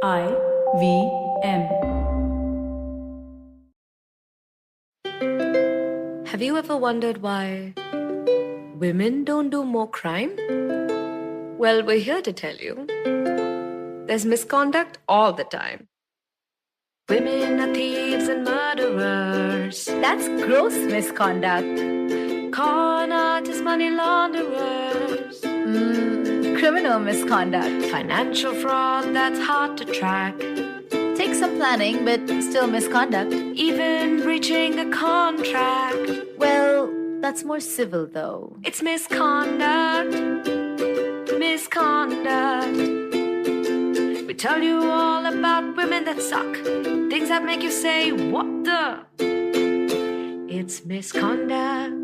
IVM. Have you ever wondered why women don't do more crime? Well, we're here to tell you. There's misconduct all the time. Women are thieves and murderers. That's gross misconduct. Con artists, money launderers. Criminal misconduct. Financial fraud that's hard to track. Takes some planning, but still misconduct. Even breaching a contract. Well, that's more civil though. It's misconduct. Misconduct. We tell you all about women that suck. Things that make you say, what the? It's misconduct.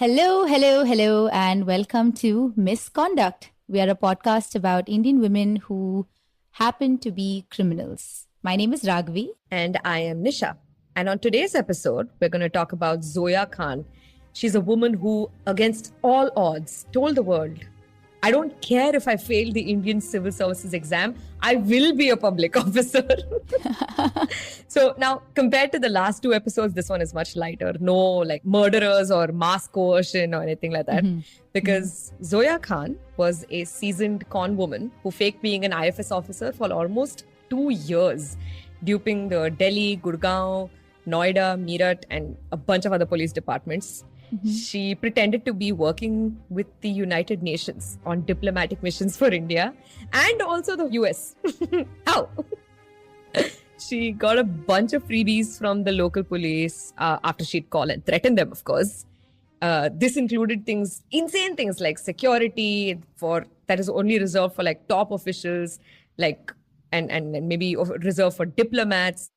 Hello, and welcome to Misconduct. We are a podcast about Indian women who happen to be criminals. My name is Raghavi. And I am Nisha. And on today's episode, we're going to talk about Zoya Khan. She's a woman who, against all odds, told the world, I don't care if I fail the Indian Civil Services exam, I will be a public officer. So now, compared to the last two episodes, this one is much lighter. No like murderers or mass coercion or anything like that. Because Zoya Khan was a seasoned con woman who faked being an IFS officer for almost 2 years, duping the Delhi, Gurgaon, Noida, Meerut, and a bunch of other police departments. She pretended to be working with the United Nations on diplomatic missions for India and also the US. How? She got a bunch of freebies from the local police after she'd call and threaten them, of course. This included insane things like security that is only reserved for like top officials, like and maybe reserved for diplomats,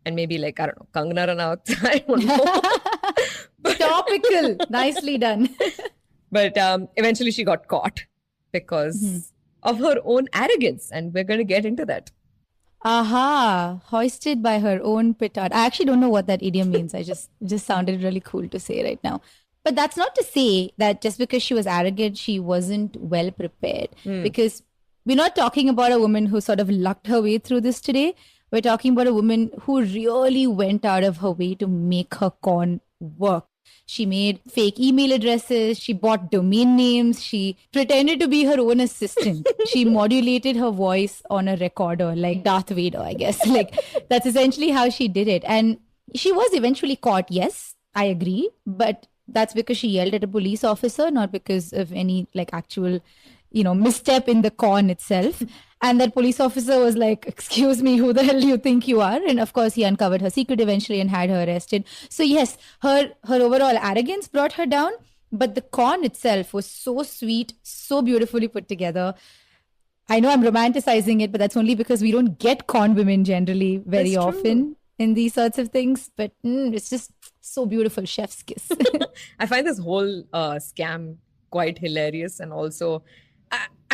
and maybe like, I don't know, Kangana Ranaut. I don't know. Topical. Nicely done. But eventually she got caught because of her own arrogance. And we're going to get into that. Aha, hoisted by her own petard. I actually don't know what that idiom means. It just sounded really cool to say right now. But that's not to say that just because she was arrogant, she wasn't well prepared. Because we're not talking about a woman who sort of lucked her way through this today. We're talking about a woman who really went out of her way to make her con work. She made fake email addresses. She bought domain names. She pretended to be her own assistant. She modulated her voice on a recorder like Darth Vader, I guess. Like that's essentially how she did it. And she was eventually caught. Yes, I agree. But that's because she yelled at a police officer, not because of any like actual, misstep in the con itself. And that police officer was like, excuse me, who the hell do you think you are? And of course, he uncovered her secret eventually and had her arrested. So yes, her overall arrogance brought her down. But the con itself was so sweet, so beautifully put together. I know I'm romanticizing it, but that's only because we don't get con women generally very often in these sorts of things. But it's just so beautiful. Chef's kiss. I find this whole scam quite hilarious. And also,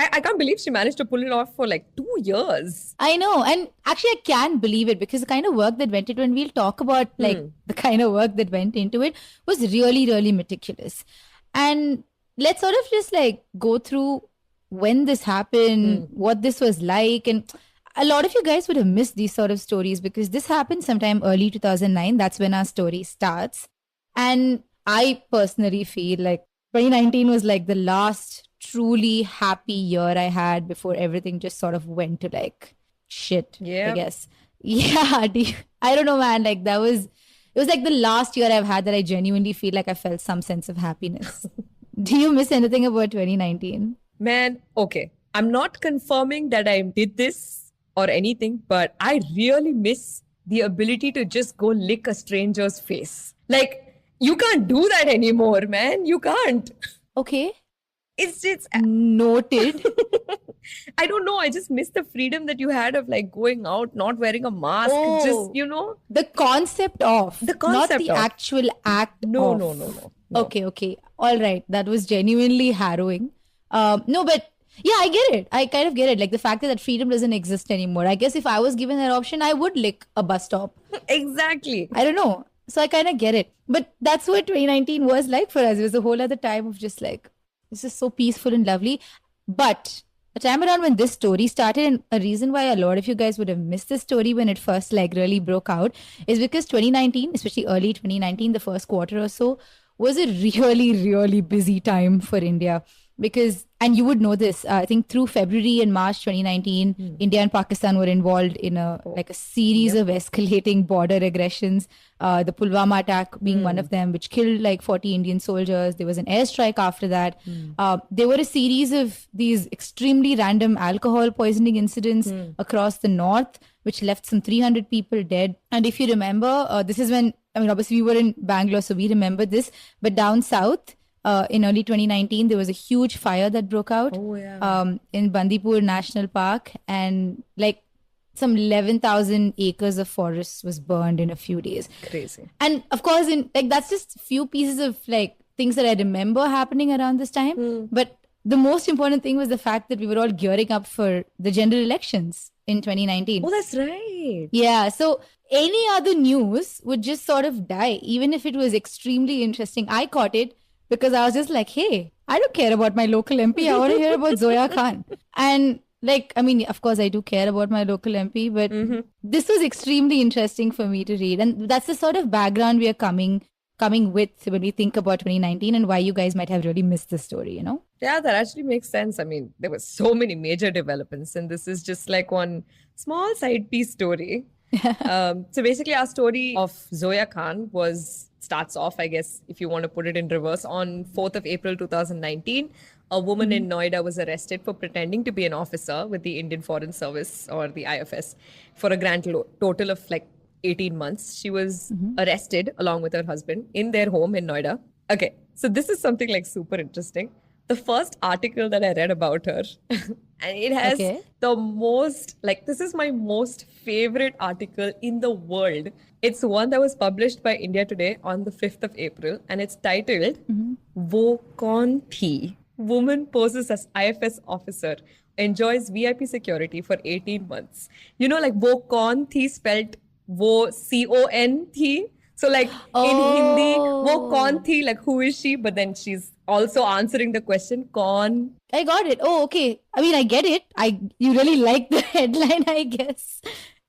I can't believe she managed to pull it off for like 2 years. I know. And actually, I can believe it because the kind of work that went into it, and we'll talk about like the kind of work that went into it, was really, really meticulous. And let's sort of just like go through when this happened, what this was like. And a lot of you guys would have missed these sort of stories because this happened sometime early 2009. That's when our story starts. And I personally feel like 2019 was like the last truly happy year I had before everything just sort of went to like shit, I guess. Yeah, I don't know, man. Like it was like the last year I've had that I genuinely feel like I felt some sense of happiness. Do you miss anything about 2019? Man, okay. I'm not confirming that I did this or anything, but I really miss the ability to just go lick a stranger's face. Like, you can't do that anymore, man. You can't. Okay. It's noted. I don't know. I just miss the freedom that you had of like going out, not wearing a mask. Just, The concept of. Not the actual act No, of. No. Okay. All right. That was genuinely harrowing. No, but yeah, I get it. I kind of get it. Like the fact that freedom doesn't exist anymore. I guess if I was given that option, I would lick a bus stop. Exactly. I don't know. So I kind of get it. But that's what 2019 was like for us. It was a whole other time of just like, this is so peaceful and lovely. But a time around when this story started, and a reason why a lot of you guys would have missed this story when it first like really broke out is because 2019, especially early 2019, the first quarter or so, was a really, really busy time for India. Because, and you would know this, I think through February and March 2019, India and Pakistan were involved in a series of escalating border aggressions. The Pulwama attack being one of them, which killed like 40 Indian soldiers. There was an airstrike after that. There were a series of these extremely random alcohol poisoning incidents across the north, which left some 300 people dead. And if you remember, this is when, I mean, obviously we were in Bangalore, so we remember this, but down south, in early 2019, there was a huge fire that broke out in Bandipur National Park, and like some 11,000 acres of forests was burned in a few days. Crazy. And of course, in like that's just a few pieces of like things that I remember happening around this time. But the most important thing was the fact that we were all gearing up for the general elections in 2019. Oh, that's right. Yeah. So any other news would just sort of die, even if it was extremely interesting. I caught it because I was just like, hey, I don't care about my local MP. I want to hear about Zoya Khan. And like, I mean, of course, I do care about my local MP, but this was extremely interesting for me to read. And that's the sort of background we are coming with when we think about 2019 and why you guys might have really missed the story, you know? Yeah, that actually makes sense. I mean, there were so many major developments, and this is just like one small side piece story. So basically, our story of Zoya Khan starts off, I guess, if you want to put it in reverse, on 4th of April 2019. A woman in Noida was arrested for pretending to be an officer with the Indian Foreign Service, or the IFS, for a grand total of like 18 months. She was arrested along with her husband in their home in Noida. Okay, so this is something like super interesting. The first article that I read about her, and it has the most, like, this is my most favorite article in the world. It's one that was published by India Today on the 5th of April, and it's titled, Wo Kaun Thi? Woman poses as IFS officer, enjoys VIP security for 18 months. You know, like, Wo Kaun Thi spelled Wo C-O-N Thi. So like in Hindi, wo kaun thi, like who is she? But then she's also answering the question, kaun. I got it. Oh, okay. I mean, I get it. You really like the headline, I guess.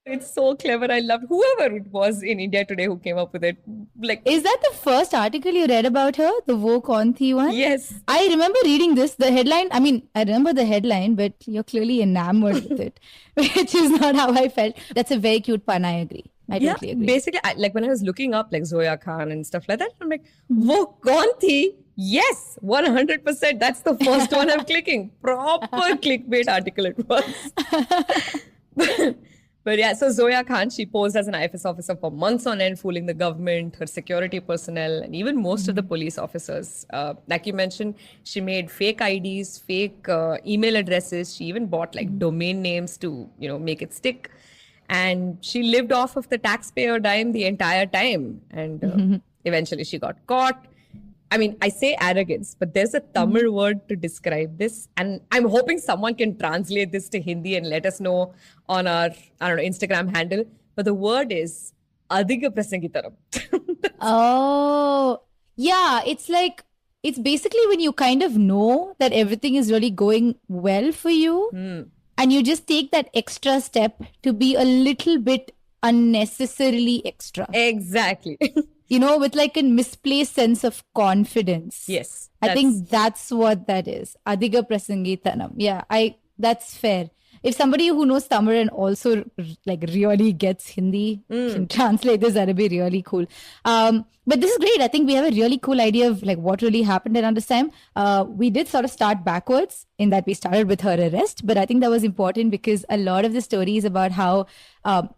It's so clever. I loved whoever it was in India Today who came up with it. Like, is that the first article you read about her? The Wo Kaun Thi one? Yes. I remember reading this. The headline, I mean, I remember the headline, but you're clearly enamored with it, which is not how I felt. That's a very cute pun. I agree. I totally agree. Basically, like when I was looking up like Zoya Khan and stuff like that, I'm like, Wo Kaun Thi? Yes, 100%. That's the first one I'm clicking. Proper clickbait article it was. But yeah, so Zoya Khan, she posed as an IFS officer for months on end, fooling the government, her security personnel, and even most of the police officers. Like you mentioned, she made fake IDs, fake email addresses. She even bought like domain names to, make it stick. And she lived off of the taxpayer dime the entire time. And eventually she got caught. I mean, I say arrogance, but there's a Tamil word to describe this. And I'm hoping someone can translate this to Hindi and let us know on our, Instagram handle. But the word is Adhiga Prasangitaram. Oh, yeah. It's like, it's basically when you kind of know that everything is really going well for you. And you just take that extra step to be a little bit unnecessarily extra. Exactly. With like a misplaced sense of confidence. Yes. I think that's what that is. Adhiga Prasangitanam. Yeah, that's fair. If somebody who knows Tamil and also like really gets Hindi can translate this, that'd be really cool. But this is great. I think we have a really cool idea of like what really happened around this time. We did sort of start backwards in that we started with her arrest, but I think that was important because a lot of the story is about how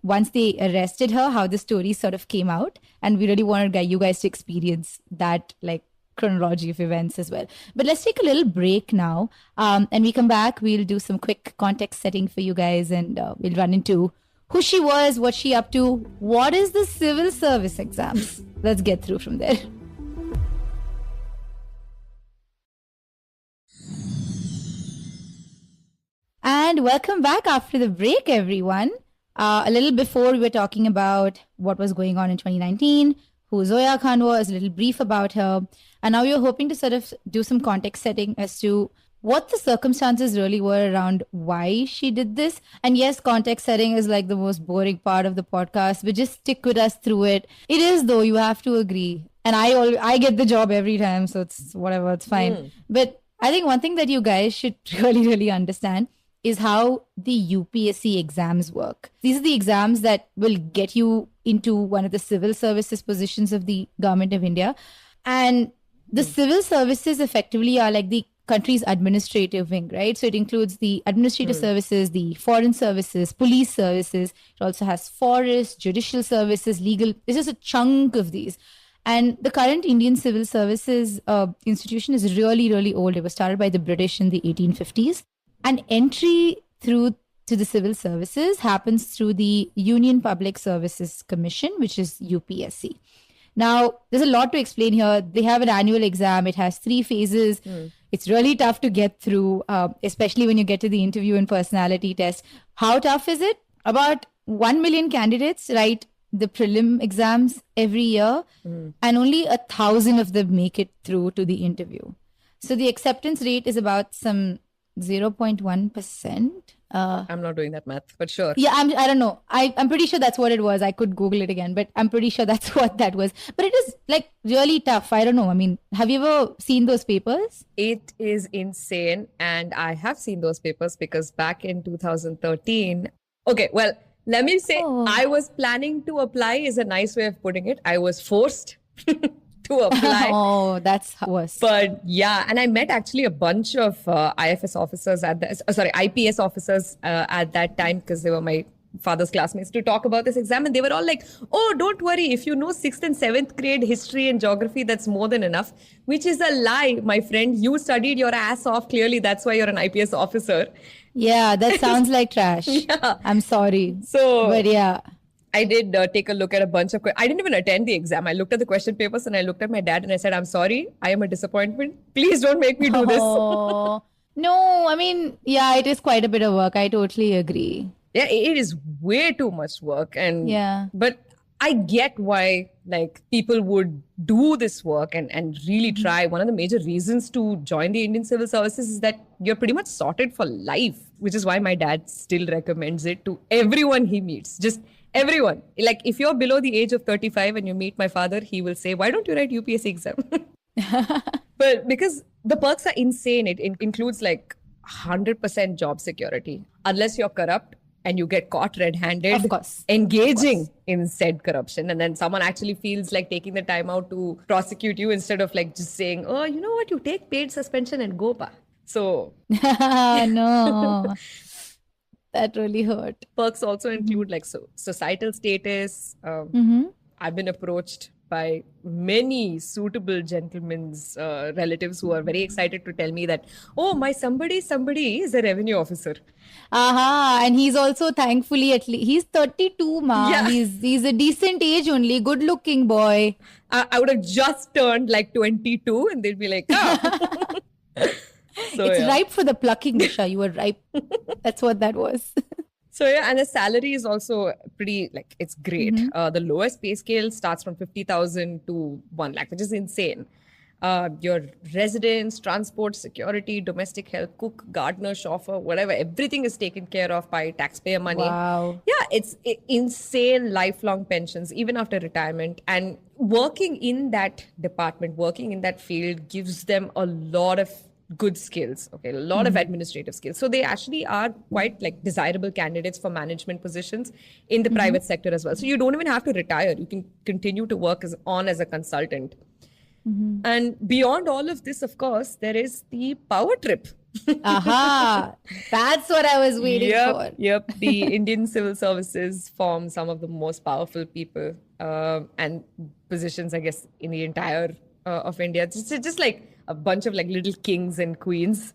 once they arrested her, how the story sort of came out, and we really wanted you guys to experience that like chronology of events as well. But let's take a little break now. And we come back, we'll do some quick context setting for you guys, and we'll run into who she was, what she up to, what is the civil service exams. Let's get through from there. And welcome back after the break, everyone. A little before we were talking about what was going on in 2019, who Zoya Khan was, a little brief about her. And now we're hoping to sort of do some context setting as to what the circumstances really were around why she did this. And yes, context setting is like the most boring part of the podcast, but just stick with us through it. It is, though, you have to agree. And I get the job every time, so it's whatever, it's fine. But I think one thing that you guys should really, really understand is how the UPSC exams work. These are the exams that will get you into one of the civil services positions of the government of India. And the civil services effectively are like the country's administrative wing, right? So it includes the administrative services, the foreign services, police services. It also has forest, judicial services, legal. This is a chunk of these. And the current Indian civil services institution is really, really old. It was started by the British in the 1850s. And entry through to the civil services happens through the Union Public Services Commission, which is UPSC. Now, there's a lot to explain here. They have an annual exam. It has 3 phases. It's really tough to get through, especially when you get to the interview and personality test. How tough is it? About 1 million candidates write the prelim exams every year, and only 1,000 of them make it through to the interview. So the acceptance rate is about some 0.1%. I'm not doing that math, but sure. Yeah, I don't know. I'm pretty sure that's what it was. I could Google it again, but I'm pretty sure that's what that was. But it is like really tough. I don't know. I mean, have you ever seen those papers? It is insane. And I have seen those papers because back in 2013, okay, well, let me say I was planning to apply is a nice way of putting it. I was forced to apply. Oh, that's worse. But yeah, and I met actually a bunch of IFS officers IPS officers at that time because they were my father's classmates to talk about this exam. And they were all like, oh, don't worry. If you know 6th and 7th grade history and geography, that's more than enough, which is a lie, my friend. You studied your ass off. Clearly, that's why you're an IPS officer. Yeah, that sounds like trash. Yeah. I'm sorry. So, but yeah. I did take a look at a bunch of I didn't even attend the exam. I looked at the question papers and I looked at my dad and I said, I'm sorry, I am a disappointment. Please don't make me do this. Oh, no, I mean, yeah, it is quite a bit of work. I totally agree. Yeah, it is way too much work. And yeah, but I get why like people would do this work and really try. One of the major reasons to join the Indian Civil Services is that you're pretty much sorted for life, which is why my dad still recommends it to everyone he meets. Just everyone. Like if you're below the age of 35 and you meet my father, he will say, why don't you write UPSC exam? But because the perks are insane, it includes like 100% job security, unless you're corrupt and you get caught red-handed, of course, engaging in said corruption. And then someone actually feels like taking the time out to prosecute you instead of like just saying, oh, you know what, you take paid suspension and go pa. So no. That really hurt. Perks also include like societal status. I've been approached by many suitable gentlemen's relatives who are very excited to tell me that, oh, my somebody is a revenue officer. And he's also thankfully at least he's 32, ma. Yeah. He's a decent age only, good looking boy. I would have just turned like 22 and they'd be like, oh. So, it's yeah. ripe for the plucking, Disha. You were ripe. That's what that was. So yeah, and the salary is also pretty, like, it's great. The lowest pay scale starts from 50,000 to 1 lakh, which is insane. Your residence, transport, security, domestic help, cook, gardener, chauffeur, whatever, everything is taken care of by taxpayer money. Wow. Yeah, it's insane lifelong pensions, even after retirement. And working in that department, working in that field gives them a lot of good skills, okay, a lot of administrative skills. So they actually are quite like desirable candidates for management positions in the private sector as well. So you don't even have to retire. You can continue to work as a consultant. And beyond all of this, of course, there is the power trip. Aha, that's what I was waiting for. Yep. The Indian Civil Services form some of the most powerful people and positions, I guess, in the entire of India. Just like a bunch of like little kings and queens.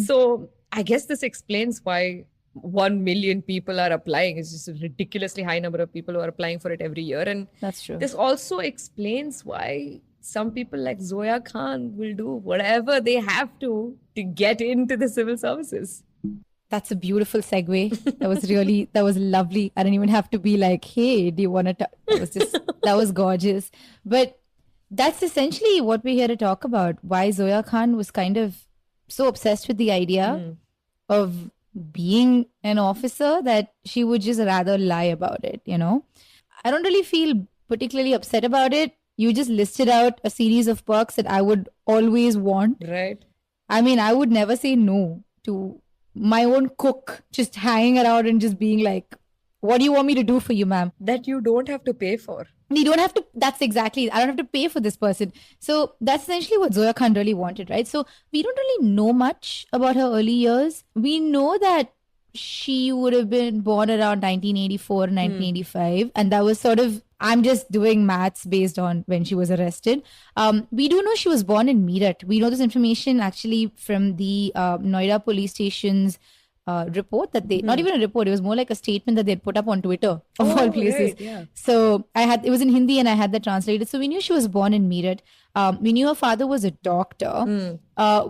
So I guess this explains why 1 million people are applying. It's just a ridiculously high number of people who are applying for it every year. And that's true. This also explains why some people like Zoya Khan will do whatever they have to get into the civil services. That's a beautiful segue. That was lovely. I didn't even have to be like, hey, do you want to that was gorgeous. But that's essentially what we're here to talk about. Why Zoya Khan was kind of so obsessed with the idea of being an officer that she would just rather lie about it, you know? I don't really feel particularly upset about it. You just listed out a series of perks that I would always want. Right. I mean, I would never say no to my own cook just hanging around and just being like, what do you want me to do for you, ma'am? That you don't have to pay for. You don't have to, that's exactly, I don't have to pay for this person. So that's essentially what Zoya Khan really wanted, right? So we don't really know much about her early years. We know that she would have been born around 1984, 1985. And that was sort of, I'm just doing maths based on when she was arrested. We do know she was born in Meerut. We know this information actually from the Noida police station's report that they, not even a report, it was more like a statement that they'd put up on Twitter of all places. Right, yeah. So it was in Hindi and I had that translated. So we knew she was born in Meerut. We knew her father was a doctor.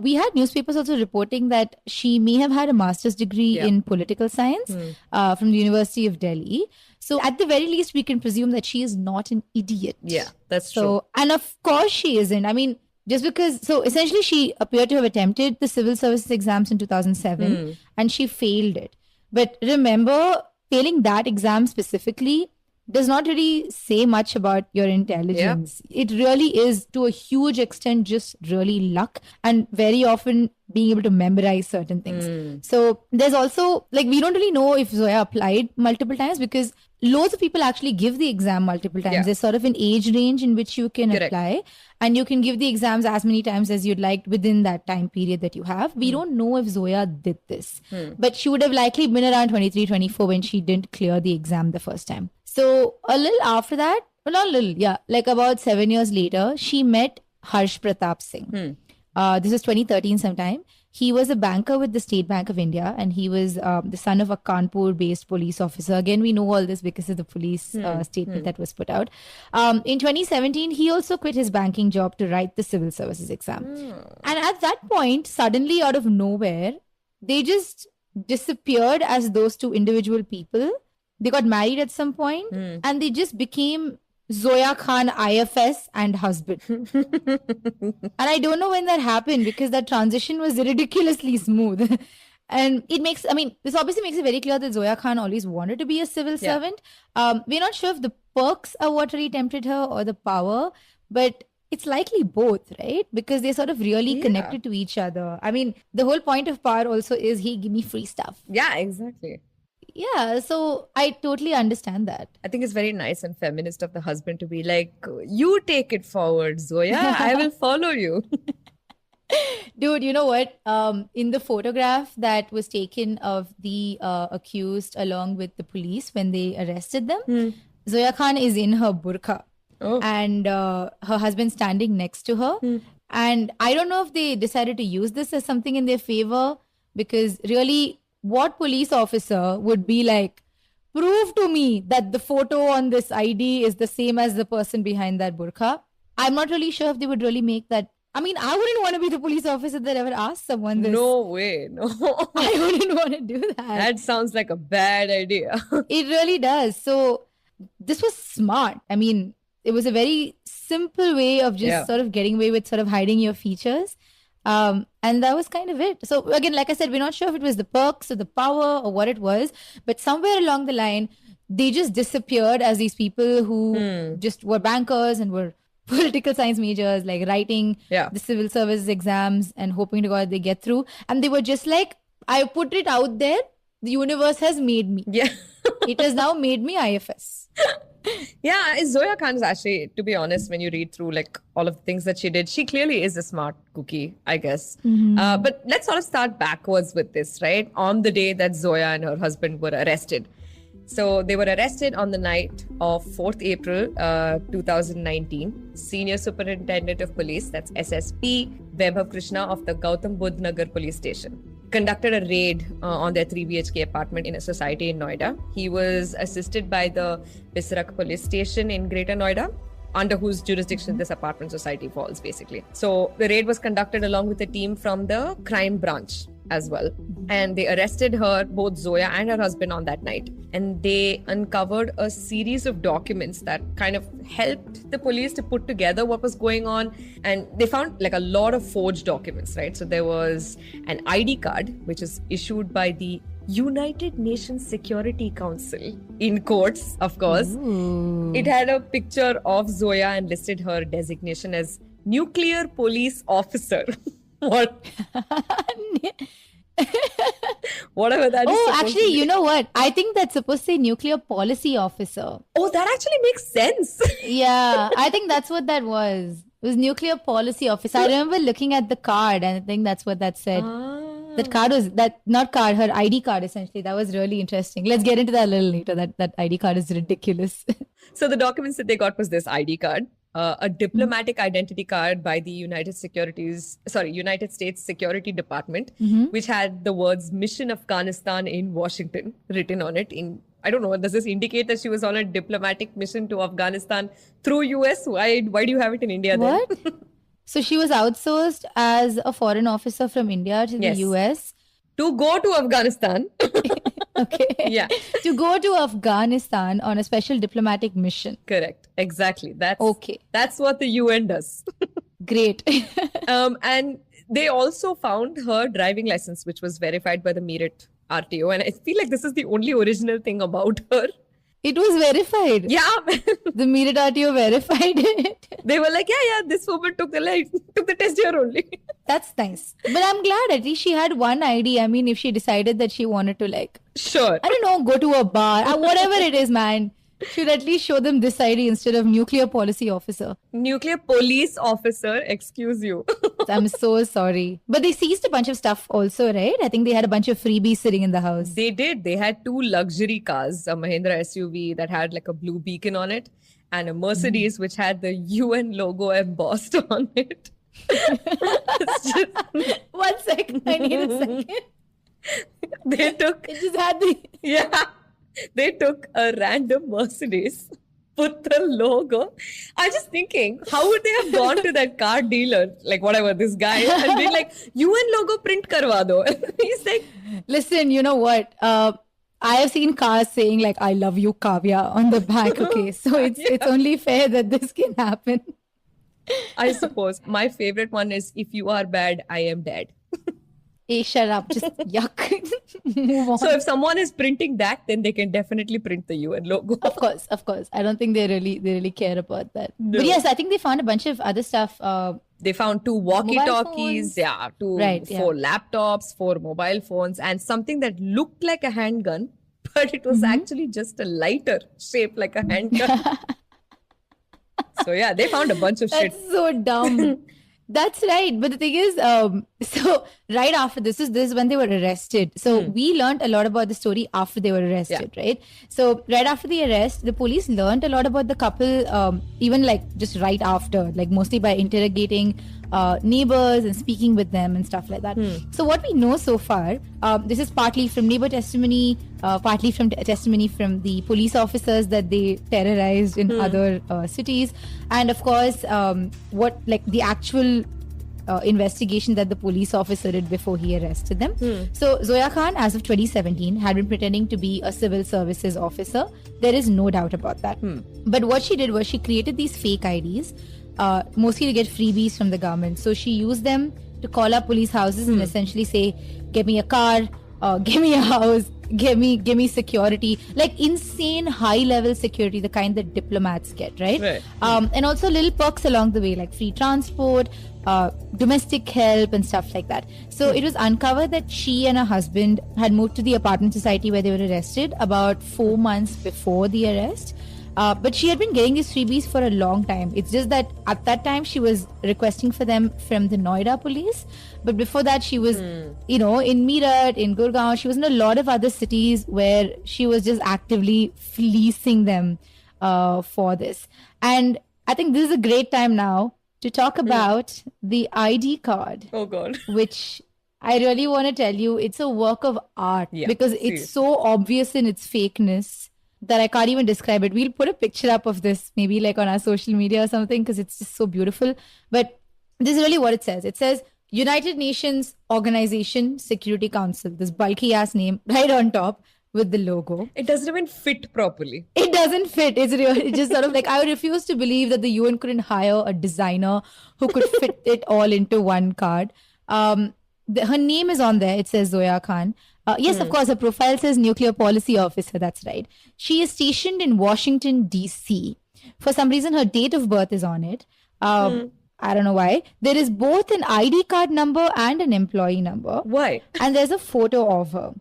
We had newspapers also reporting that she may have had a master's degree in political science from the University of Delhi. So at the very least, we can presume that she is not an idiot. Yeah, that's true. So, and of course she isn't. I mean, just because, so essentially she appeared to have attempted the civil services exams in 2007 and she failed it. But remember, failing that exam specifically does not really say much about your intelligence. It really is, to a huge extent, just really luck and very often being able to memorize certain things. So there's also, like, we don't really know if Zoya applied multiple times because loads of people actually give the exam multiple times. There's sort of an age range in which you can apply and you can give the exams as many times as you'd like within that time period that you have. We don't know if Zoya did this, but she would have likely been around 23, 24 when she didn't clear the exam the first time. So a little after that, well, not a little, like about 7 years later, she met Harsh Pratap Singh. This is 2013 sometime. He was a banker with the State Bank of India and he was the son of a Kanpur-based police officer. Again, we know all this because of the police statement that was put out. In 2017, he also quit his banking job to write the civil services exam. And at that point, suddenly out of nowhere, they just disappeared as those two individual people. They got married at some point and they just became Zoya Khan IFS and husband. And I don't know when that happened because that transition was ridiculously smooth. And it makes, I mean, this obviously makes it very clear that Zoya Khan always wanted to be a civil servant. We're not sure if the perks are what really tempted her or the power, but it's likely both, right? Because they're sort of really connected to each other. I mean, the whole point of power also is, hey, give me free stuff. Yeah, exactly. Yeah, so I totally understand that. I think it's very nice and feminist of the husband to be like, you take it forward, Zoya. I will follow you. Dude, you know what? In the photograph that was taken of the accused along with the police when they arrested them, Zoya Khan is in her burqa and her husband standing next to her. And I don't know if they decided to use this as something in their favor because really, what police officer would be like, prove to me that the photo on this ID is the same as the person behind that burqa? I'm not really sure if they would really make that. I mean, I wouldn't want to be the police officer that ever asked someone this. No way, no. I wouldn't want to do that. That sounds like a bad idea. It really does. So this was smart. I mean, it was a very simple way of just sort of getting away with sort of hiding your features. And that was kind of it. So again, like I said, we're not sure if it was the perks or the power or what it was, but somewhere along the line, they just disappeared as these people who just were bankers and were political science majors, like writing the civil services exams and hoping to God they get through. And they were just like, I put it out there. The universe has made me. Yeah. It has now made me IFS. Yeah, Zoya Khan is actually, to be honest, when you read through like all of the things that she did, she clearly is a smart cookie, I guess. But let's sort of start backwards with this, right? On the day that Zoya and her husband were arrested. So they were arrested on the night of 4th April 2019. Senior Superintendent of Police, that's SSP, Vaibhav Krishna of the Gautam Budh Nagar Police Station, conducted a raid on their 3 BHK apartment in a society in Noida. He was assisted by the Bisrak police station in Greater Noida, under whose jurisdiction this apartment society falls, basically. So the raid was conducted along with a team from the crime branch. as well. And they arrested her, both Zoya and her husband, on that night. And they uncovered a series of documents that kind of helped the police to put together what was going on. And they found like a lot of forged documents, right? So there was an ID card, which is issued by the United Nations Security Council in quotes, of course. It had a picture of Zoya and listed her designation as nuclear police officer. What? Whatever that is. Oh, supposed to actually, be. you know what? I think that's supposed to say nuclear policy officer. Oh, that actually makes sense. Yeah, I think that's what that was. It was nuclear policy officer. I remember looking at the card and I think that's what that said. That card was not card, her ID card essentially. That was really interesting. Let's get into that a little later. That ID card is ridiculous. So the documents that they got was this ID card, a diplomatic identity card by the United States Security Department, which had the words Mission Afghanistan in Washington written on it. I don't know, does this indicate that she was on a diplomatic mission to Afghanistan through US? Why do you have it in India then? What? So she was outsourced as a foreign officer from India to the Yes. US. To go to Afghanistan. Okay. Yeah. To go to Afghanistan on a special diplomatic mission. Correct. Exactly. Okay. That's what the UN does. Great. And they also found her driving license, which was verified by the Meerut RTO. And I feel like this is the only original thing about her. It was verified. Yeah. The Meerut RTO verified it. They were like, yeah, this woman took the test here only. That's nice. But I'm glad at least she had one ID. I mean, if she decided that she wanted to Sure. I don't know, go to a bar or whatever it is, man. Should at least show them this ID instead of nuclear policy officer. Nuclear police officer, excuse you. I'm so sorry. But they seized a bunch of stuff also, right? I think they had a bunch of freebies sitting in the house. They did. They had 2 luxury cars, a Mahindra SUV that had like a blue beacon on it, and a Mercedes which had the UN logo embossed on it. It's just, 1 second. I need a second. they took It just had the... Yeah, they took a random Mercedes, put the logo. I'm just thinking, how would they have gone to that car dealer, like whatever, this guy, and been like, UN logo print karwa do. He's like, Listen, you know what? I have seen cars saying like, I love you, Kavya, on the back. Okay, so it's only fair that this can happen. I suppose. My favorite one is, if you are bad, I am dead. Hey, shut up. Just yuck. Move on. So if someone is printing that, then they can definitely print the UN logo. Of course. I don't think they really care about that. No. But yes, I think they found a bunch of other stuff. They found 2 walkie-talkies, phones. 4 laptops, 4 mobile phones, and something that looked like a handgun, but it was actually just a lighter shaped like a handgun. So yeah, they found a bunch of shit. That's so dumb. That's right. But the thing is, so right after this is when they were arrested. So we learned a lot about the story after they were arrested, right? So right after the arrest, the police learned a lot about the couple, even like just right after, like mostly by interrogating neighbors and speaking with them and stuff like that. So what we know so far, this is partly from neighbor testimony, partly from testimony from the police officers that they terrorized in other cities, and of course what like the actual investigation that the police officer did before he arrested them. So Zoya Khan, as of 2017, had been pretending to be a civil services officer. There is no doubt about that. But what she did was she created these fake IDs, mostly to get freebies from the government. So she used them to call up police houses and essentially say, "Give me a car, give me a house, give me security," like insane high-level security, the kind that diplomats get, right? And also little perks along the way, like free transport, domestic help, and stuff like that. So it was uncovered that she and her husband had moved to the apartment society where they were arrested about 4 months before the arrest. But she had been getting these freebies for a long time. It's just that at that time she was requesting for them from the Noida police. But before that she was, in Meerut, in Gurgaon. She was in a lot of other cities where she was just actively fleecing them for this. And I think this is a great time now to talk about the ID card. Oh God. Which I really want to tell you, it's a work of art because it's so obvious in its fakeness that I can't even describe it. We'll put a picture up of this, maybe like on our social media or something, because it's just so beautiful. But this is really what it says. It says, United Nations Organization Security Council, this bulky ass name right on top with the logo. It doesn't even fit properly. It doesn't fit. It's just sort of like, I refuse to believe that the UN couldn't hire a designer who could fit it all into one card. Her name is on there. It says Zoya Khan. Yes, of course, her profile says Nuclear Policy Officer. That's right. She is stationed in Washington, D.C. For some reason, her date of birth is on it. I don't know why. There is both an ID card number and an employee number. Why? And there's a photo of her.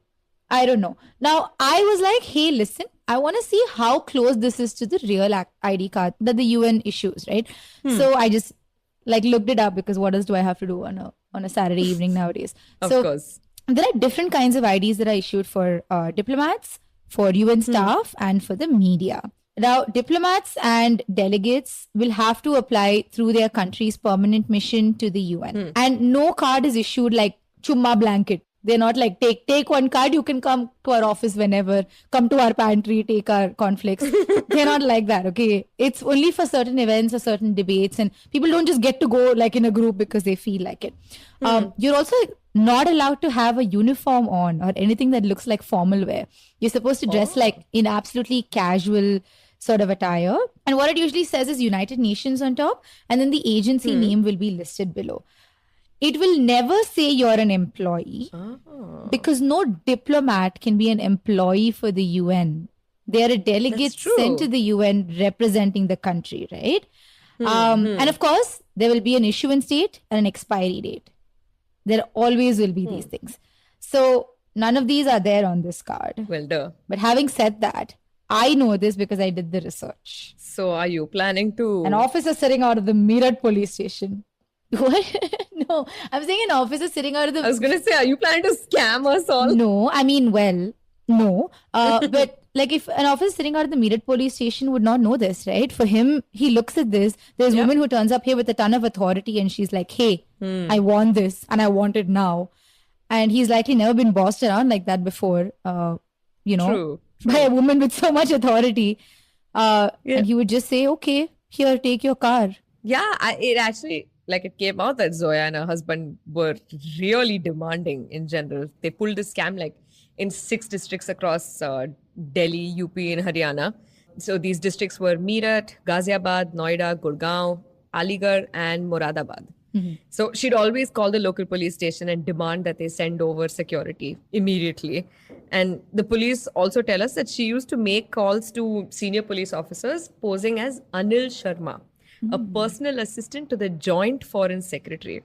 I don't know. Now, I was like, hey, listen, I want to see how close this is to the real ID card that the UN issues, right? So I just like looked it up because what else do I have to do on a Saturday evening nowadays? Of So course. there are different kinds of IDs that are issued for diplomats, for UN staff, and for the media. Now, diplomats and delegates will have to apply through their country's permanent mission to the UN. And no card is issued like chumma blanket. They're not like, take one card, you can come to our office whenever, come to our pantry, take our conflicts. They're not like that, okay? It's only for certain events or certain debates, and people don't just get to go like in a group because they feel like it. You're also not allowed to have a uniform on or anything that looks like formal wear. You're supposed to dress like in absolutely casual sort of attire. And what it usually says is United Nations on top, and then the agency name will be listed below. It will never say you're an employee because no diplomat can be an employee for the UN. They are a delegate true. sent to the UN representing the country, right? And of course, there will be an issuance date and an expiry date. There always will be these things. So none of these are there on this card. Well, duh. But having said that, I know this because I did the research. So are you planning to... An officer sitting out of the Meerut police station. What? No, I'm saying an officer sitting out of the... I was going to say, are you planning to scam us all? No, I mean, well, no. But like if an officer sitting out of the Meerut police station would not know this, right? For him, he looks at this. There's a woman who turns up here with a ton of authority and she's like, hey, I want this and I want it now. And he's likely never been bossed around like that before, True. by a woman with so much authority. And he would just say, okay, here, take your car. Yeah, it actually... Like it came out that Zoya and her husband were really demanding in general. They pulled this scam like in 6 districts across Delhi, UP and Haryana. So these districts were Meerut, Ghaziabad, Noida, Gurgaon, Aligarh and Moradabad. So she'd always call the local police station and demand that they send over security immediately. And the police also tell us that she used to make calls to senior police officers posing as Anil Sharma, a personal assistant to the Joint Foreign Secretary.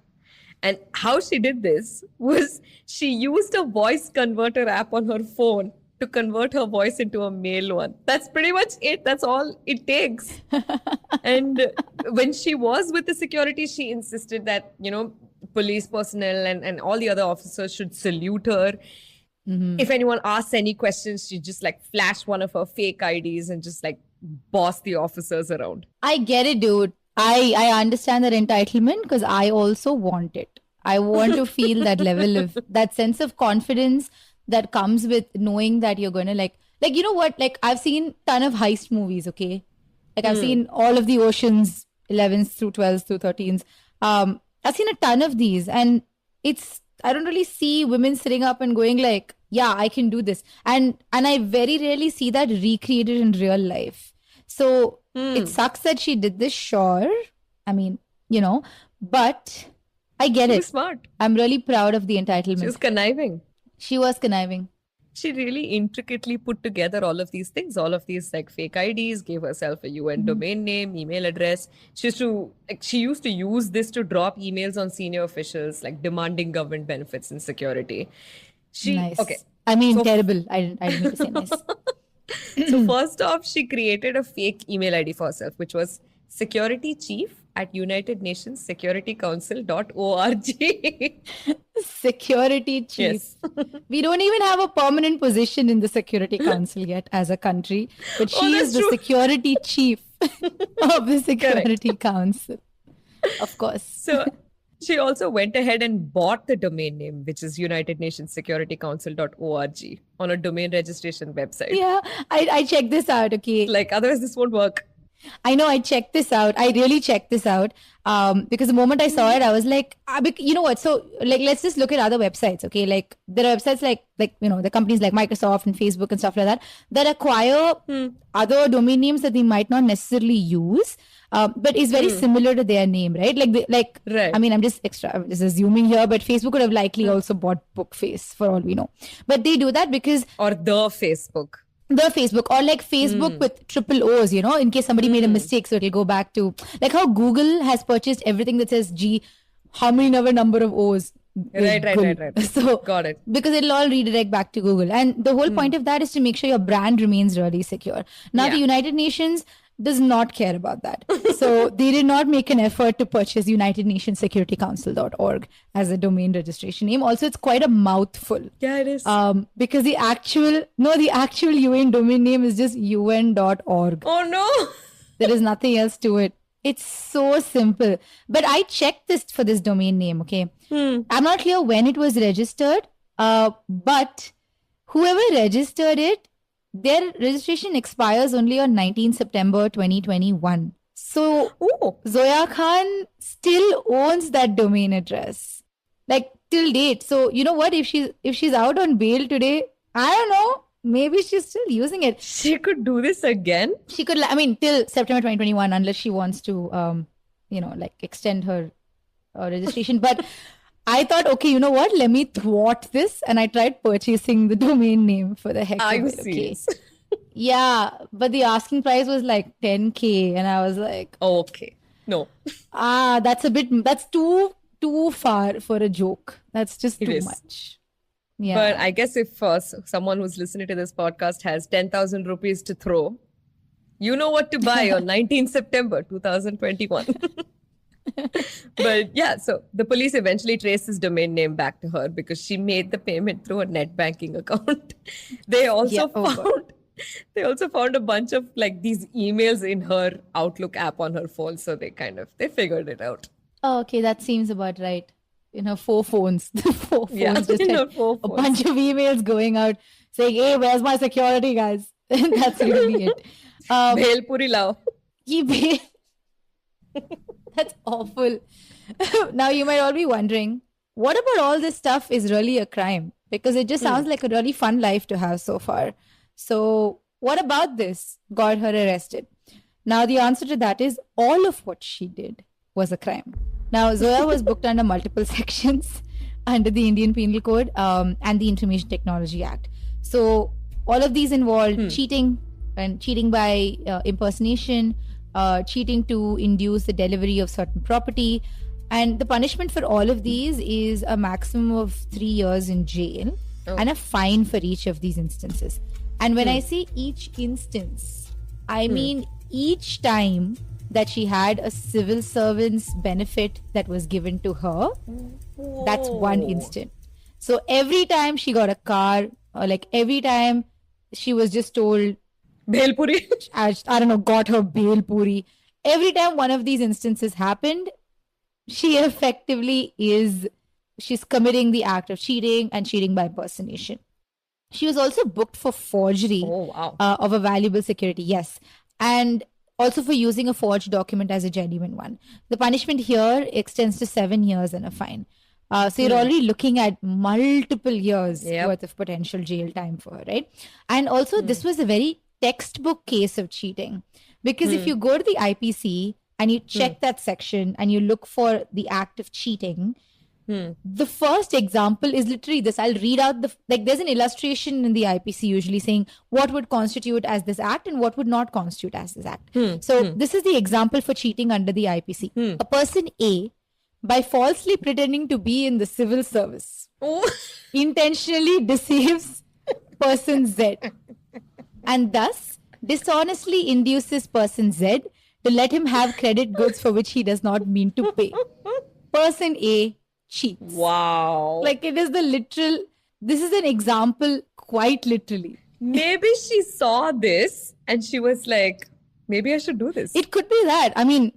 And how she did this was she used a voice converter app on her phone to convert her voice into a male one. That's pretty much it. That's all it takes. And when she was with the security, she insisted that, police personnel and all the other officers should salute her. If anyone asks any questions, she just like flash one of her fake IDs and just like boss the officers around. I get it, dude. I understand that entitlement because I also want it. I want to feel that level of that sense of confidence that comes with knowing that you're going to like you know what? Like I've seen ton of heist movies, okay? Like I've seen all of the Oceans 11s through 12s through 13s. I've seen a ton of these and I don't really see women sitting up and going like, yeah, I can do this. And I very rarely see that recreated in real life. So it sucks that she did this, sure. I mean, but I get She it. was smart. I'm really proud of the entitlement. She was conniving. She was conniving. She really intricately put together all of these things, all of these like fake IDs, gave herself a UN domain name, email address. She used to use this to drop emails on senior officials, like demanding government benefits and security. Nice. Okay. I mean, terrible. I didn't mean to say nice. So first off, she created a fake email ID for herself, which was securitychief@UnitedNationsSecurityCouncil.org. Security chief. Yes. We don't even have a permanent position in the Security Council yet as a country, but she that's is the true. security chief of the Security Council. Of course. So she also went ahead and bought the domain name, which is UnitedNationsSecurityCouncil.org on a domain registration website. Yeah, I checked this out, okay. Like otherwise this won't work. I know I checked this out. I really checked this out. Because the moment I saw it, I was like, you know what? So like, let's just look at other websites. Okay. Like there are websites like, the companies like Microsoft and Facebook and stuff like that acquire other domain names that they might not necessarily use. But is very similar to their name, right? Right. I mean, I'm just assuming here, but Facebook would have likely also bought Bookface for all we know. But they do that because Or the Facebook. the Facebook, or like Facebook with triple O's, in case somebody made a mistake. So it'll go back to like how Google has purchased everything that says G, how many number of O's. Right. So Got it. because it'll all redirect back to Google. And the whole point of that is to make sure your brand remains really secure. Now, the United Nations does not care about that. So they did not make an effort to purchase United Nations Security Council.org as a domain registration name. Also, it's quite a mouthful. Yeah, it is. Because the actual UN domain name is just un.org. Oh no. There is nothing else to it. It's so simple. But I checked this for this domain name, okay? I'm not clear when it was registered, but whoever registered it, their registration expires only on 19th September 2021. So Zoya Khan still owns that domain address, like till date. So you know what? If she's out on bail today, I don't know. Maybe she's still using it. She could do this again? She could, I mean, till September 2021, unless she wants to, extend her registration. But I thought, okay, you know what? Let me thwart this. And I tried purchasing the domain name for the heck of it. Okay. Yeah. But the asking price was like 10K. And I was like, okay. No. that's too far for a joke. That's just too much. Yeah. But I guess if someone who's listening to this podcast has 10,000 rupees to throw, you know what to buy on 19th September 2021. But yeah, so the police eventually traced his domain name back to her because she made the payment through a net banking account. They also found a bunch of like these emails in her Outlook app on her phone. So they figured it out. Oh, okay, that seems about right. In her 4 phones. The 4 phones. Yeah, just in had her 4 a phones. bunch of emails going out saying, hey, where's my security, guys? That's going to be it. Bhel puri lao. That's awful. Now, you might all be wondering, what about all this stuff is really a crime? Because it just sounds like a really fun life to have so far. So what about this got her arrested? Now, the answer to that is all of what she did was a crime. Now, Zoya was booked under multiple sections under the Indian Penal Code and the Information Technology Act. So all of these involved cheating and cheating by impersonation, cheating to induce the delivery of certain property. And the punishment for all of these is a maximum of 3 years in jail and a fine for each of these instances. And when I say each instance, I mean each time that she had a civil servant's benefit that was given to her, that's one instant. So every time she got a car, or like every time she was just told, Bhel puri. I don't know, got her bail puri. Every time one of these instances happened, she's committing the act of cheating and cheating by impersonation. She was also booked for forgery of a valuable security. Yes. And also for using a forged document as a genuine one. The punishment here extends to 7 years and a fine. So you're already looking at multiple years worth of potential jail time for her, right? And also this was a very textbook case of cheating. Because if you go to the IPC and you check that section and you look for the act of cheating, the first example is literally this. I'll read out there's an illustration in the IPC usually saying what would constitute as this act and what would not constitute as this act. So this is the example for cheating under the IPC. A person A, by falsely pretending to be in the civil service, intentionally deceives person Z and thus dishonestly induces person Z to let him have credit goods for which he does not mean to pay. Person A cheats. Wow. Like it is this is an example quite literally. Maybe she saw this and she was like, maybe I should do this. It could be that. I mean,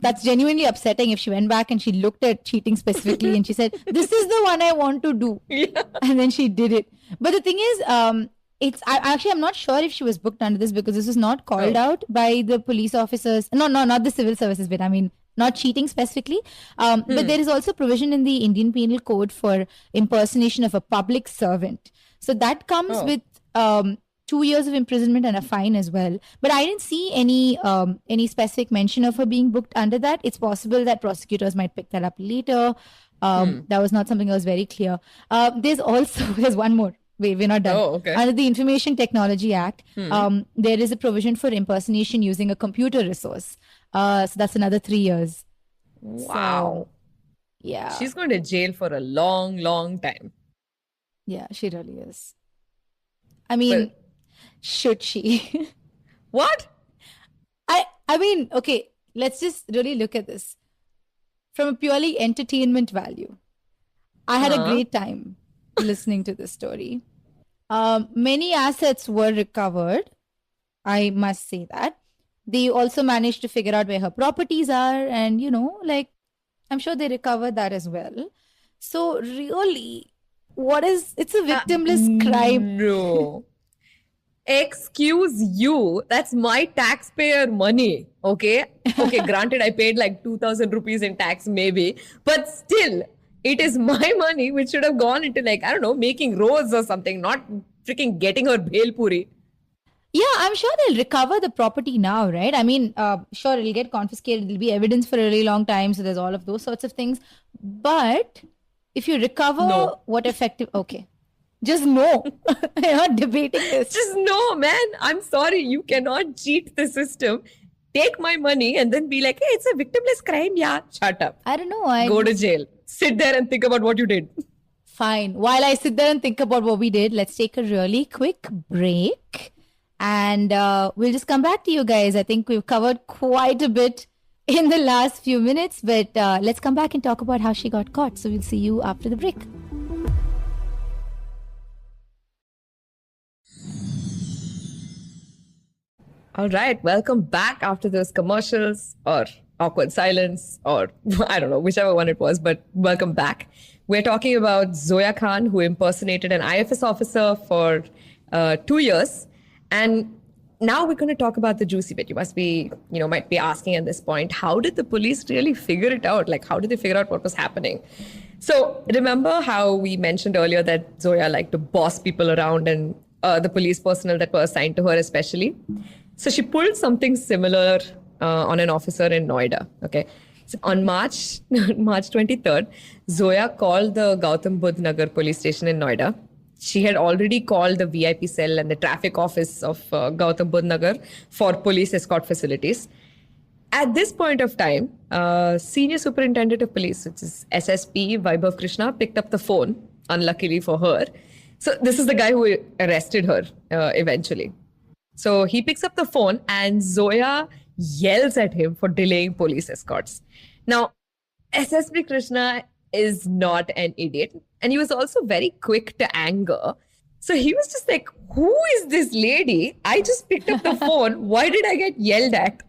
that's genuinely upsetting if she went back and she looked at cheating specifically and she said, this is the one I want to do. Yeah. And then she did it. But the thing is, I'm not sure if she was booked under this because this was not called out by the police officers. No, not the civil services bit. I mean, not cheating specifically. But there is also provision in the Indian Penal Code for impersonation of a public servant. So that comes with 2 years of imprisonment and a fine as well. But I didn't see any specific mention of her being booked under that. It's possible that prosecutors might pick that up later. That was not something that was very clear. There's one more. Wait, we're not done. Oh, okay. Under the Information Technology Act, there is a provision for impersonation using a computer resource. So that's another 3 years. Wow. So, yeah. She's going to jail for a long, long time. Yeah, she really is. I mean, should she? What? I mean, okay, let's just really look at this. From a purely entertainment value, I had a great time listening to this story. Many assets were recovered. I must say that. They also managed to figure out where her properties are, and I'm sure they recovered that as well. So really, it's a victimless crime. No. Excuse you. That's my taxpayer money. Okay. Granted, I paid like 2,000 rupees in tax, maybe, but still, it is my money, which should have gone into making roads or something, not freaking getting her bhel puri. Yeah, I'm sure they'll recover the property now, right? I mean, sure, it'll get confiscated. There'll be evidence for a really long time. So there's all of those sorts of things. But if you recover, what effective? Okay. Just no. You're not debating this. Just no, man. I'm sorry. You cannot cheat the system. Take my money and then be like, hey, it's a victimless crime. Yeah, shut up. I don't know. Go to jail. Sit there and think about what you did. Fine. While I sit there and think about what we did, let's take a really quick break. And we'll just come back to you guys. I think we've covered quite a bit in the last few minutes, but let's come back and talk about how she got caught. So we'll see you after the break. All right, welcome back after those commercials or awkward silence or I don't know, whichever one it was, but welcome back. We're talking about Zoya Khan, who impersonated an IFS officer for 2 years. And now we're going to talk about the juicy bit. You might be asking at this point, how did the police really figure it out? Like, how did they figure out what was happening? So remember how we mentioned earlier that Zoya liked to boss people around and the police personnel that were assigned to her especially? So she pulled something similar on an officer in Noida. Okay. So on March 23rd, Zoya called the Gautam Budh Nagar police station in Noida. She had already called the VIP cell and the traffic office of Gautam Budh Nagar for police escort facilities. At this point of time, Senior Superintendent of Police, which is SSP Vaibhav Krishna, picked up the phone, unluckily for her. So this is the guy who arrested her eventually. So he picks up the phone and Zoya yells at him for delaying police escorts. Now, SSP Krishna is not an idiot. And he was also very quick to anger. So he was just like, who is this lady? I just picked up the phone. Why did I get yelled at?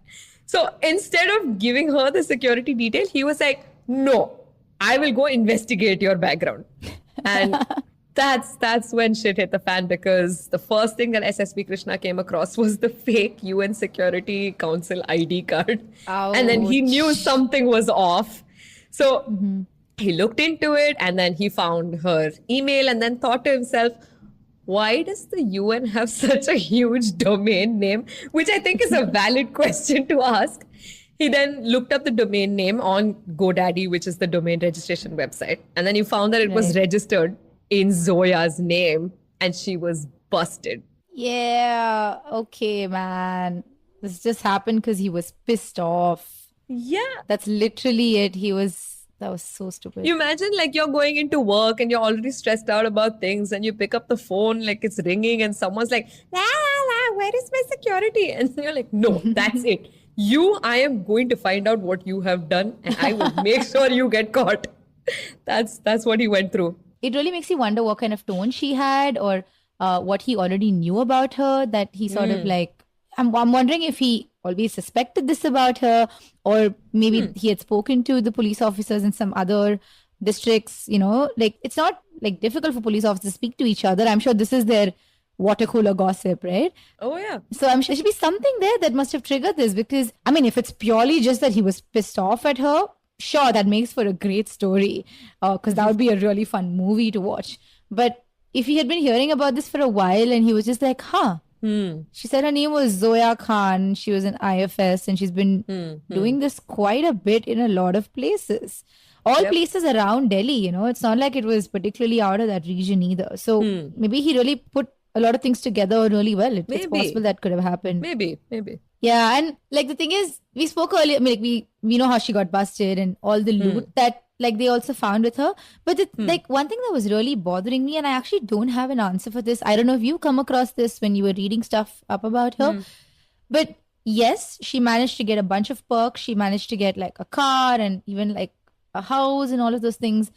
So instead of giving her the security detail, he was like, no, I will go investigate your background. And that's when shit hit the fan, because the first thing that SSP Krishna came across was the fake UN Security Council ID card. Ouch. And then he knew something was off. So he looked into it and then he found her email and then thought to himself, why does the UN have such a huge domain name? Which I think is a valid question to ask. He then looked up the domain name on GoDaddy, which is the domain registration website. And then he found that it was registered in Zoya's name and she was busted. Yeah, okay, man. This just happened because he was pissed off. Yeah. That's literally it. That was so stupid. You imagine like you're going into work and you're already stressed out about things and you pick up the phone, like it's ringing and someone's like, la, la, where is my security? And you're like, no, that's it. I am going to find out what you have done and I will make sure you get caught. That's what he went through. It really makes you wonder what kind of tone she had or what he already knew about her, that he sort of like, I'm wondering if he always suspected this about her, or maybe he had spoken to the police officers in some other districts, like it's not like difficult for police officers to speak to each other. I'm sure this is their water cooler gossip, right? Oh, yeah. So I'm sure there should be something there that must have triggered this because, I mean, if it's purely just that he was pissed off at her, sure, that makes for a great story because that would be a really fun movie to watch. But if he had been hearing about this for a while and he was just like, she said her name was Zoya Khan, she was an IFS and she's been doing this quite a bit in a lot of places. All places around Delhi, you know, it's not like it was particularly out of that region either. So maybe he really put a lot of things together really well. It's possible that could have happened. Maybe. Yeah, and like the thing is, we spoke earlier. I mean, like we know how she got busted and all the loot that like they also found with her. But like one thing that was really bothering me, and I actually don't have an answer for this. I don't know if you come across this when you were reading stuff up about her, but yes, she managed to get a bunch of perks. She managed to get like a car and even like a house and all of those things.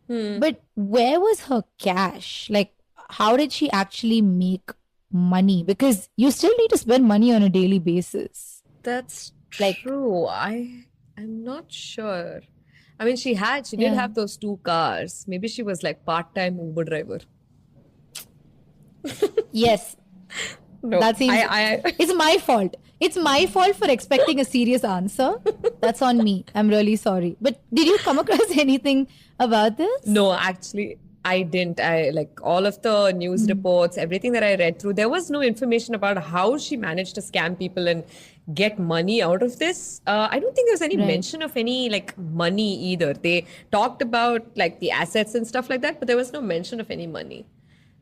But where was her cash? Like, how did she actually make money? Because you still need to spend money on a daily basis. That's Like- true. I'm not sure. I mean, she did have those 2 cars. Maybe she was like part-time Uber driver. Yes. No, That seems I it's my fault. It's my fault for expecting a serious answer. That's on me. I'm really sorry. But did you come across anything about this? No, actually, I didn't. I like all of the news reports, everything that I read through. There was no information about how she managed to scam people and get money out of this. I don't think there was any mention of any like money either. They talked about like the assets and stuff like that, but there was no mention of any money.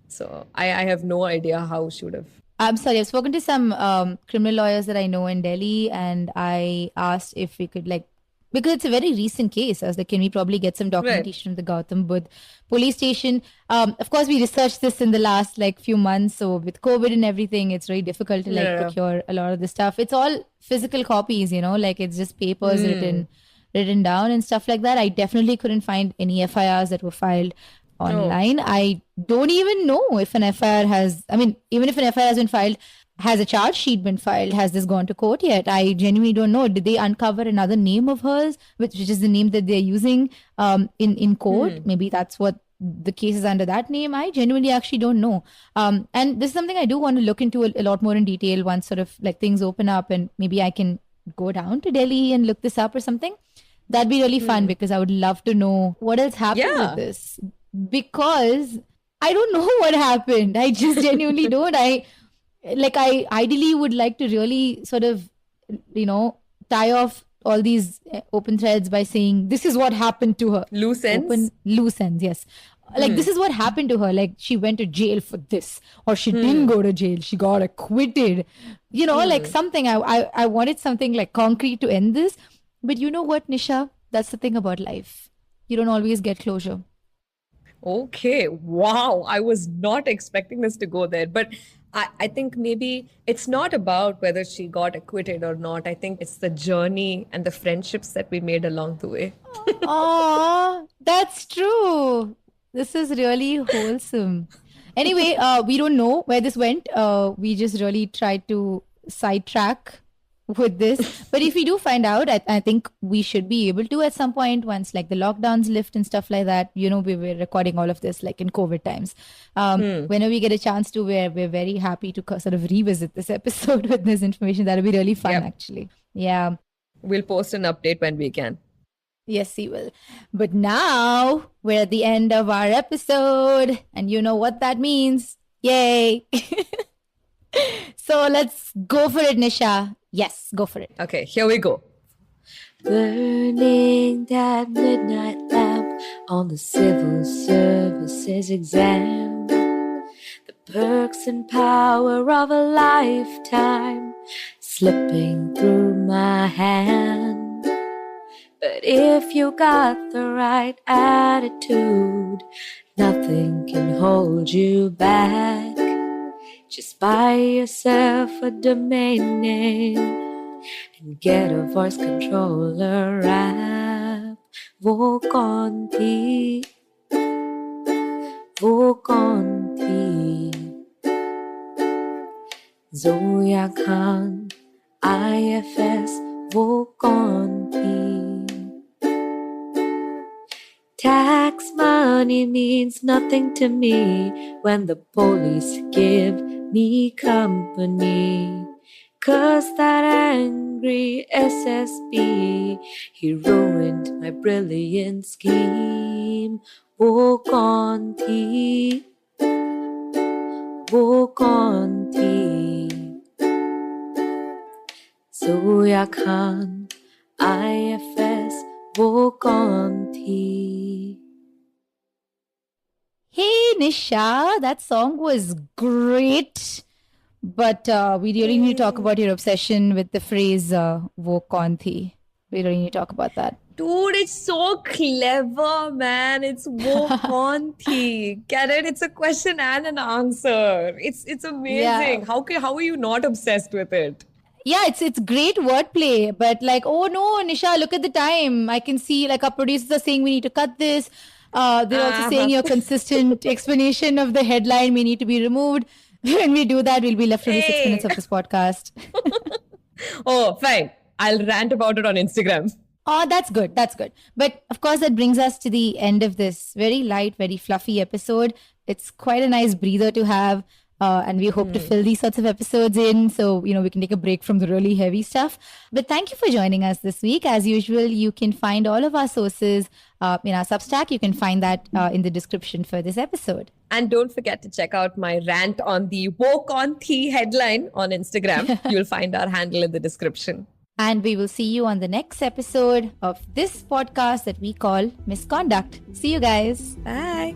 So I have no idea how she would have. I'm sorry. I've spoken to some criminal lawyers that I know in Delhi, and I asked if we could like, because it's a very recent case. I was like, can we probably get some documentation from the Gautam Budh police station? Of course, we researched this in the last like few months. So with COVID and everything, it's very difficult to like procure a lot of this stuff. It's all physical copies, you know, like it's just papers written down and stuff like that. I definitely couldn't find any FIRs that were filed online. I don't even know if an FIR has, I mean, even if an FIR has been filed, has a charge sheet been filed? Has this gone to court yet? I genuinely don't know. Did they uncover another name of hers, which is the name that they're using in court? Maybe that's what the case is under that name. I genuinely actually don't know. And this is something I do want to look into a lot more in detail once sort of like things open up and maybe I can go down to Delhi and look this up or something. That'd be really fun because I would love to know what else happened with this. Because I don't know what happened. I just genuinely don't. I ideally would like to really sort of, you know, tie off all these open threads by saying this is what happened to her. Loose ends? Loose ends, yes. Like this is what happened to her. Like she went to jail for this, or she didn't go to jail. She got acquitted. You know, like something. I wanted something like concrete to end this. But you know what, Nisha? That's the thing about life. You don't always get closure. Okay. Wow. I was not expecting this to go there. But I think maybe it's not about whether she got acquitted or not. I think it's the journey and the friendships that we made along the way. Oh, that's true. This is really wholesome. Anyway, we don't know where this went. We just really tried to sidetrack with this. But if we do find out, I think we should be able to at some point once like the lockdowns lift and stuff like that. You know, we were recording all of this like in COVID times. Whenever we get a chance to, we're very happy to sort of revisit this episode with this information. That'll be really fun, actually. Yeah. We'll post an update when we can. Yes, he will. But now we're at the end of our episode, and you know what that means. Yay. So let's go for it, Nisha. Yes, go for it. Okay, here we go. Burning that midnight lamp on the civil services exam. The perks and power of a lifetime slipping through my hand. But if you got the right attitude, nothing can hold you back. Just buy yourself a domain name and get a voice controller app. Voconti, Voconti. Zoya Khan, IFS, Voconti. Tax money money means nothing to me when the police give me company. 'Cause that angry SSB, he ruined my brilliant scheme. वो कौन थी? वो कौन थी? Zoya Khan, IFS, वो कौन थी? Hey, Nisha, that song was great. But we really need to talk about your obsession with the phrase "wo kaun thi." We really need to talk about that. Dude, it's so clever, man. It's wo kaun thi. Get it? It's a question and an answer. It's amazing. Yeah. How are you not obsessed with it? Yeah, it's great wordplay, but like, oh no, Nisha, look at the time. I can see like our producers are saying we need to cut this. They're also saying your consistent explanation of the headline may need to be removed. When we do that, we'll be left only 6 minutes of this podcast. Oh, fine. I'll rant about it on Instagram. Oh, that's good. That's good. But of course, that brings us to the end of this very light, very fluffy episode. It's quite a nice breather to have. And we hope to fill these sorts of episodes in so, we can take a break from the really heavy stuff. But thank you for joining us this week. As usual, you can find all of our sources in our Substack. You can find that in the description for this episode. And don't forget to check out my rant on the wo kaun thi headline on Instagram. You'll find our handle in the description. And we will see you on the next episode of this podcast that we call Misconduct. See you guys. Bye.